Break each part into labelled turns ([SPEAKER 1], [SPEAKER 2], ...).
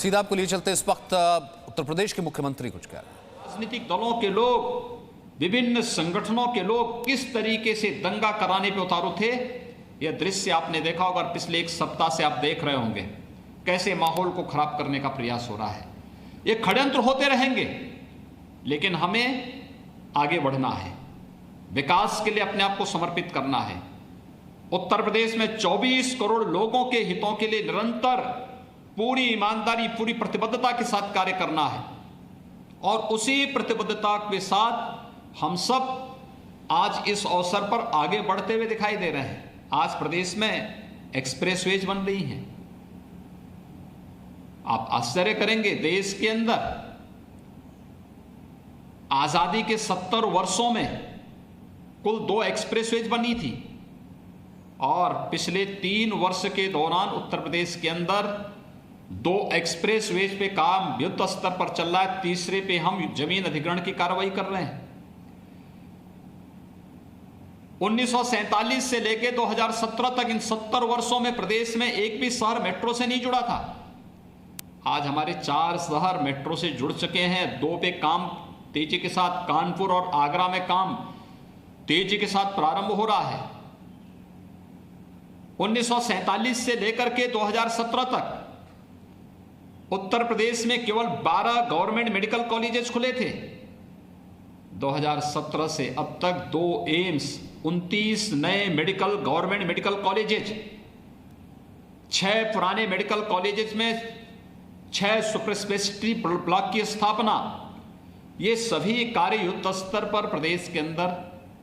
[SPEAKER 1] सीधा आपको लिए चलते इस वक्त उत्तर प्रदेश के मुख्यमंत्री कुछ कह रहे हैं।
[SPEAKER 2] राजनीतिक दलों के लोग, विभिन्न संगठनों के लोग किस तरीके से दंगा कराने पे उतारू थे, यह दृश्य आपने देखा होगा। पिछले एक सप्ताह से आप देख रहे होंगे कैसे माहौल को खराब करने का प्रयास हो रहा है। ये षड्यंत्र होते रहेंगे, लेकिन हमें आगे बढ़ना है, विकास के लिए अपने आप को समर्पित करना है। उत्तर प्रदेश में 24 करोड़ लोगों के हितों के लिए निरंतर पूरी ईमानदारी, पूरी प्रतिबद्धता के साथ कार्य करना है। और उसी प्रतिबद्धता के साथ हम सब आज इस अवसर पर आगे बढ़ते हुए दिखाई दे रहे हैं। आज प्रदेश में एक्सप्रेसवेज बन रही हैं। आप आश्चर्य करेंगे, देश के अंदर आजादी के 70 वर्षों में कुल 2 एक्सप्रेसवेज बनी थी, और पिछले 3 वर्ष के दौरान उत्तर प्रदेश के अंदर 2 एक्सप्रेसवेज पे काम युद्ध स्तर पर चल रहा है। तीसरे पे हम जमीन अधिग्रहण की कार्रवाई कर रहे हैं। 1947 से लेकर 2017 तक इन 70 वर्षों में प्रदेश में एक भी शहर मेट्रो से नहीं जुड़ा था। आज हमारे 4 शहर मेट्रो से जुड़ चुके हैं। 2 पे काम तेजी के साथ, कानपुर और आगरा में काम तेजी के साथ प्रारंभ हो रहा है। 1947 से लेकर के 2017 तक उत्तर प्रदेश में केवल 12 गवर्नमेंट मेडिकल कॉलेजेस खुले थे। 2017 से अब तक 2 एम्स, 29 नए गवर्नमेंट मेडिकल कॉलेजेस, 6 पुराने मेडिकल कॉलेजेस में 6 सुपर स्पेशलिटी ब्लॉक की स्थापना। ये सभी कार्य युद्ध स्तर पर प्रदेश के अंदर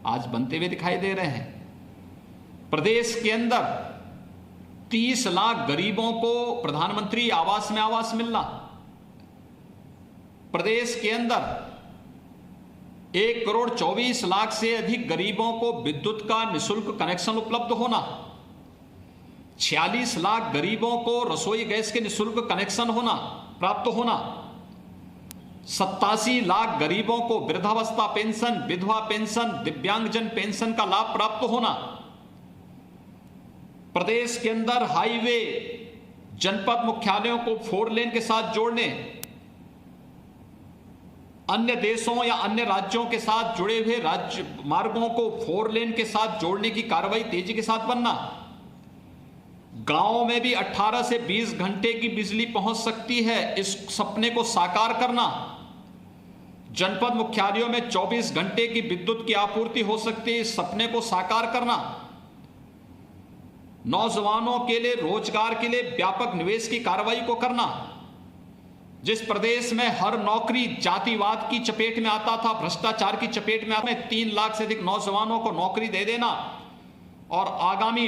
[SPEAKER 2] आज बनते हुए दिखाई दे रहे हैं। प्रदेश के अंदर 30 लाख गरीबों को प्रधानमंत्री आवास में आवास मिलना, प्रदेश के अंदर 1 करोड़ 24 लाख से अधिक गरीबों को विद्युत का निःशुल्क कनेक्शन उपलब्ध होना, 46 लाख गरीबों को रसोई गैस के निःशुल्क कनेक्शन प्राप्त होना, 87 लाख गरीबों को वृद्धावस्था पेंशन, विधवा पेंशन, दिव्यांगजन पेंशन का लाभ प्राप्त होना। प्रदेश के अंदर हाईवे, जनपद मुख्यालयों को 4 लेन के साथ जोड़ने, अन्य देशों या अन्य राज्यों के साथ जुड़े हुए राज्य मार्गों को 4 लेन के साथ जोड़ने की कार्रवाई तेजी के साथ बनना, गांवों में भी 18 से 20 घंटे की बिजली पहुंच सकती है, इस सपने को साकार करना, जनपद मुख्यालयों में 24 घंटे की विद्युत की आपूर्ति हो सकती है, इस सपने को साकार करना, नौजवानों के लिए रोजगार के लिए व्यापक निवेश की कार्रवाई को करना। जिस प्रदेश में हर नौकरी जातिवाद की चपेट में आता था, भ्रष्टाचार की चपेट में आता, 3 लाख से अधिक नौजवानों को नौकरी दे देना, और आगामी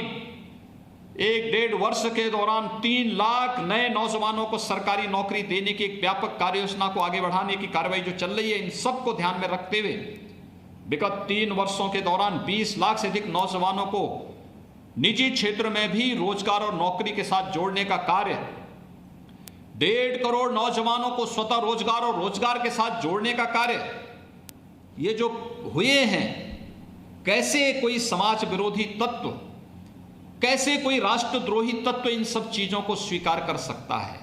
[SPEAKER 2] 1-1.5 वर्ष के दौरान 3 लाख नए नौजवानों को सरकारी नौकरी देने की एक व्यापक कार्य योजना को आगे बढ़ाने की कार्रवाई जो चल रही है, इन सबको ध्यान में रखते हुए विगत 3 वर्षों के दौरान 20 लाख से अधिक नौजवानों को निजी क्षेत्र में भी रोजगार और नौकरी के साथ जोड़ने का कार्य, 1.5 करोड़ नौजवानों को स्वतः रोजगार और रोजगार के साथ जोड़ने का कार्य, ये जो हुए हैं, कैसे कोई समाज विरोधी तत्व, कैसे कोई राष्ट्रद्रोही तत्व इन सब चीजों को स्वीकार कर सकता है?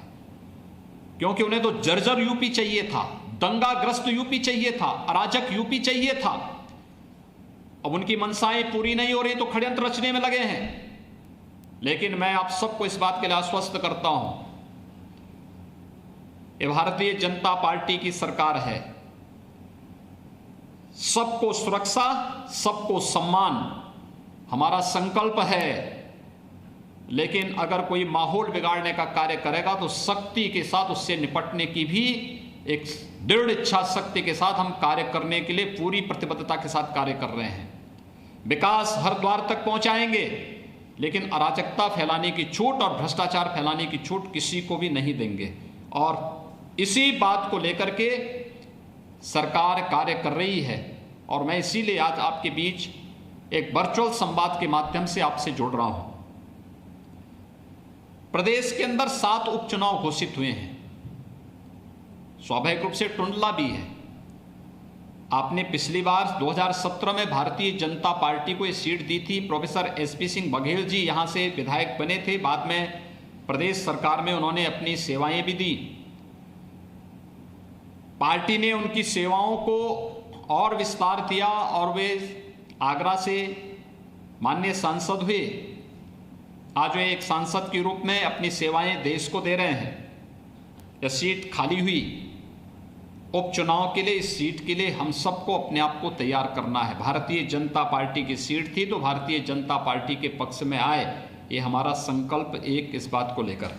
[SPEAKER 2] क्योंकि उन्हें तो जर्जर यूपी चाहिए था, दंगाग्रस्त यूपी चाहिए था, अराजक यूपी चाहिए था। अब उनकी मनसाएं पूरी नहीं हो रही तो षड्यंत्र रचने में लगे हैं। लेकिन मैं आप सबको इस बात के लिए आश्वस्त करता हूं, ये भारतीय जनता पार्टी की सरकार है। सबको सुरक्षा, सबको सम्मान हमारा संकल्प है। लेकिन अगर कोई माहौल बिगाड़ने का कार्य करेगा तो सख्ती के साथ उससे निपटने की भी एक दृढ़ इच्छा शक्ति के साथ हम कार्य करने के लिए पूरी प्रतिबद्धता के साथ कार्य कर रहे हैं। विकास हर द्वार तक पहुंचाएंगे, लेकिन अराजकता फैलाने की छूट और भ्रष्टाचार फैलाने की छूट किसी को भी नहीं देंगे। और इसी बात को लेकर के सरकार कार्य कर रही है, और मैं इसीलिए आज आपके बीच एक वर्चुअल संवाद के माध्यम से आपसे जुड़ रहा हूं। प्रदेश के अंदर 7 उपचुनाव घोषित हुए हैं। स्वाभाविक रूप से टुंडला भी है। आपने पिछली बार 2017 में भारतीय जनता पार्टी को ये सीट दी थी। प्रोफेसर एसपी सिंह बघेल जी यहाँ से विधायक बने थे, बाद में प्रदेश सरकार में उन्होंने अपनी सेवाएं भी दी। पार्टी ने उनकी सेवाओं को और विस्तार दिया और वे आगरा से माननीय सांसद हुए। आज वे एक सांसद के रूप में अपनी सेवाएं देश को दे रहे हैं। यह सीट खाली हुई, उपचुनाव के लिए इस सीट के लिए हम सबको अपने आप को तैयार करना है। भारतीय जनता पार्टी की सीट थी तो भारतीय जनता पार्टी के पक्ष में आए, ये हमारा संकल्प एक इस बात को लेकर।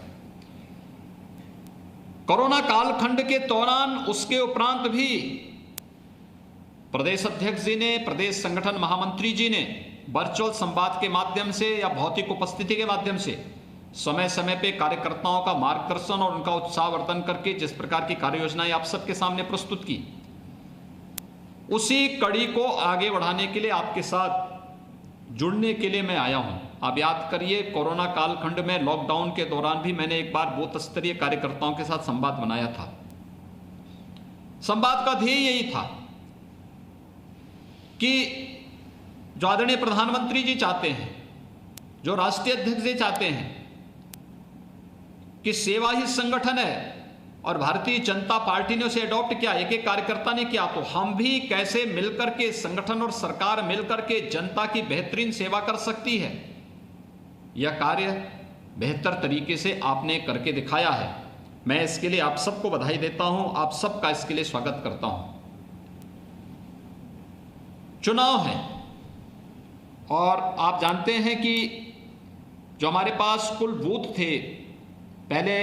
[SPEAKER 2] कोरोना कालखंड के दौरान उसके उपरांत भी प्रदेश अध्यक्ष जी ने, प्रदेश संगठन महामंत्री जी ने वर्चुअल संवाद के माध्यम से या भौतिक उपस्थिति के माध्यम से समय समय पे कार्यकर्ताओं का मार्गदर्शन और उनका उत्साहवर्धन करके जिस प्रकार की कार्य योजनाएं आप सबके सामने प्रस्तुत की, उसी कड़ी को आगे बढ़ाने के लिए आपके साथ जुड़ने के लिए मैं आया हूं। आप याद करिए, कोरोना कालखंड में लॉकडाउन के दौरान भी मैंने एक बार बूथ स्तरीय कार्यकर्ताओं के साथ संवाद बनाया था। संवाद का ध्येय यही था कि जो आदरणीय प्रधानमंत्री जी चाहते हैं, जो राष्ट्रीय अध्यक्ष जी चाहते हैं कि सेवा ही संगठन है, और भारतीय जनता पार्टी ने उसे अडॉप्ट किया, एक एक कार्यकर्ता ने किया, तो हम भी कैसे मिलकर के, संगठन और सरकार मिलकर के जनता की बेहतरीन सेवा कर सकती है। यह कार्य बेहतर तरीके से आपने करके दिखाया है। मैं इसके लिए आप सबको बधाई देता हूं, आप सबका इसके लिए स्वागत करता हूं। चुनाव है और आप जानते हैं कि जो हमारे पास कुल बूथ थे, पहले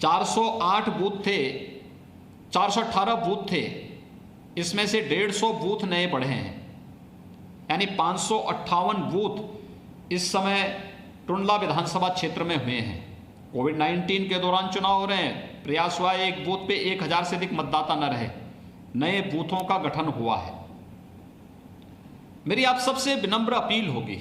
[SPEAKER 2] 408 बूथ थे, 418 बूथ थे, इसमें से 150 बूथ नए बढ़े हैं, यानी 558 बूथ इस समय टुंडला विधानसभा क्षेत्र में हुए हैं। कोविड-19 के दौरान चुनाव हो रहे हैं, प्रयास हुआ है एक बूथ पे 1000 से अधिक मतदाता न रहे, नए बूथों का गठन हुआ है। मेरी आप सबसे विनम्र अपील होगी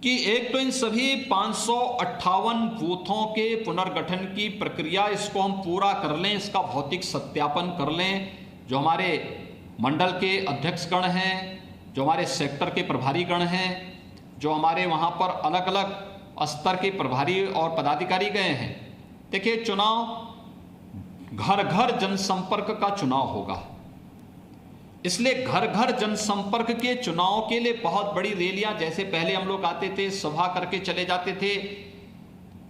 [SPEAKER 2] कि एक तो इन सभी 558 बूथों के पुनर्गठन की प्रक्रिया, इसको हम पूरा कर लें, इसका भौतिक सत्यापन कर लें। जो हमारे मंडल के अध्यक्षगण हैं, जो हमारे सेक्टर के प्रभारी गण हैं, जो हमारे वहाँ पर अलग अलग स्तर के प्रभारी और पदाधिकारी गए हैं। देखिए, चुनाव घर घर जनसंपर्क का चुनाव होगा, इसलिए घर घर जनसंपर्क के चुनाव के लिए बहुत बड़ी रैलियां, जैसे पहले हम लोग आते थे, सभा करके चले जाते थे,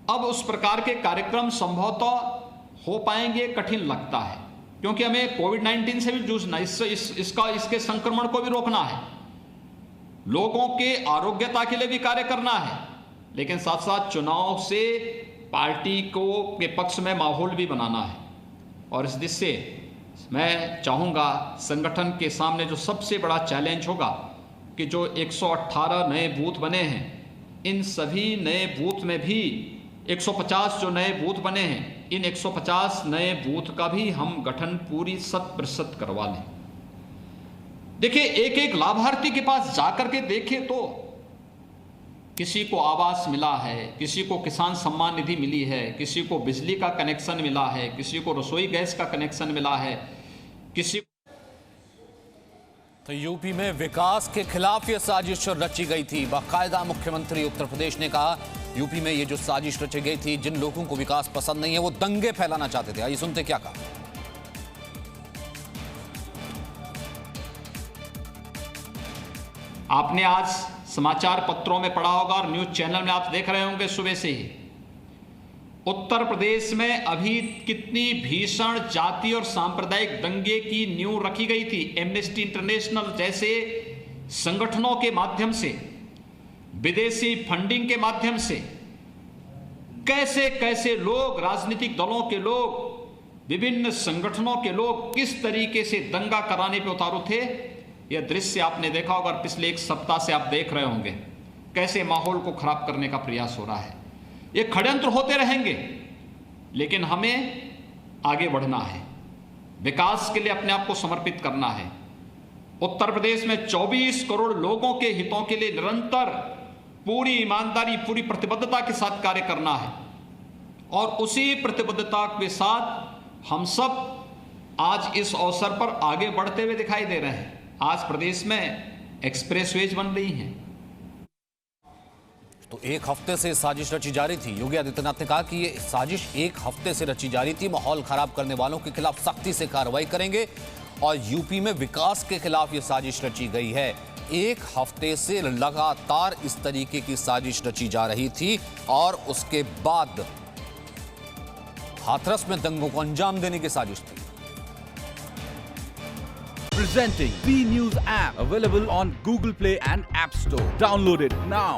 [SPEAKER 2] अब उस प्रकार के कार्यक्रम संभवतः हो पाएंगे कठिन लगता है, क्योंकि हमें कोविड-19 से भी जूझना, इसके संक्रमण को भी रोकना है, लोगों के आरोग्यता के लिए भी कार्य करना है, लेकिन साथ साथ चुनाव से पार्टी को के पक्ष में माहौल भी बनाना है। और इस दिशा से मैं चाहूँगा, संगठन के सामने जो सबसे बड़ा चैलेंज होगा कि जो 118 नए बूथ बने हैं, इन सभी नए बूथ में भी 150 जो नए बूथ बने हैं, इन 150 नए बूथ का भी हम गठन पूरी 100% करवा लें। देखिए, एक एक लाभार्थी के पास जाकर के देखें तो किसी को आवास मिला है, किसी को किसान सम्मान निधि मिली है, किसी को बिजली का कनेक्शन मिला है, किसी को रसोई गैस का कनेक्शन मिला है, किसी।
[SPEAKER 1] तो यूपी में विकास के खिलाफ यह साजिश रची गई थी। बाकायदा मुख्यमंत्री उत्तर प्रदेश ने कहा, यूपी में ये जो साजिश रची गई थी, जिन लोगों को विकास पसंद नहीं है वो दंगे फैलाना चाहते थे। आइए सुनते क्या कहा।
[SPEAKER 2] आपने आज समाचार पत्रों में पढ़ा होगा और न्यूज चैनल में आप देख रहे होंगे सुबह से ही, उत्तर प्रदेश में अभी कितनी भीषण जाति और सांप्रदायिक दंगे की नींव रखी गई थी। एमनेस्टी इंटरनेशनल जैसे संगठनों के माध्यम से, विदेशी फंडिंग के माध्यम से कैसे कैसे लोग, राजनीतिक दलों के लोग, विभिन्न संगठनों के लोग किस तरीके से दंगा कराने पे उतारू थे। यह दृश्य आपने देखा होगा, पिछले एक सप्ताह से आप देख रहे होंगे कैसे माहौल को खराब करने का प्रयास हो रहा है। ये षड्यंत्र होते रहेंगे, लेकिन हमें आगे बढ़ना है, विकास के लिए अपने आप को समर्पित करना है। उत्तर प्रदेश में 24 करोड़ लोगों के हितों के लिए निरंतर पूरी ईमानदारी, पूरी प्रतिबद्धता के साथ कार्य करना है, और उसी प्रतिबद्धता के साथ हम सब आज इस अवसर पर आगे बढ़ते हुए दिखाई दे रहे हैं। आज प्रदेश में एक्सप्रेसवेज बन रही हैं।
[SPEAKER 1] तो एक हफ्ते से साजिश रची जा रही थी। योगी आदित्यनाथ ने कहा कि ये साजिश एक हफ्ते से रची जा रही थी। माहौल खराब करने वालों के खिलाफ सख्ती से कार्रवाई करेंगे और यूपी में विकास के खिलाफ ये साजिश रची गई है। एक हफ्ते से लगातार इस तरीके की साजिश रची जा रही थी और उसके बाद हाथरस में दंगों को अंजाम देने की साजिश थी।
[SPEAKER 3] Presenting B News app, available on Google Play and App Store. Download it now.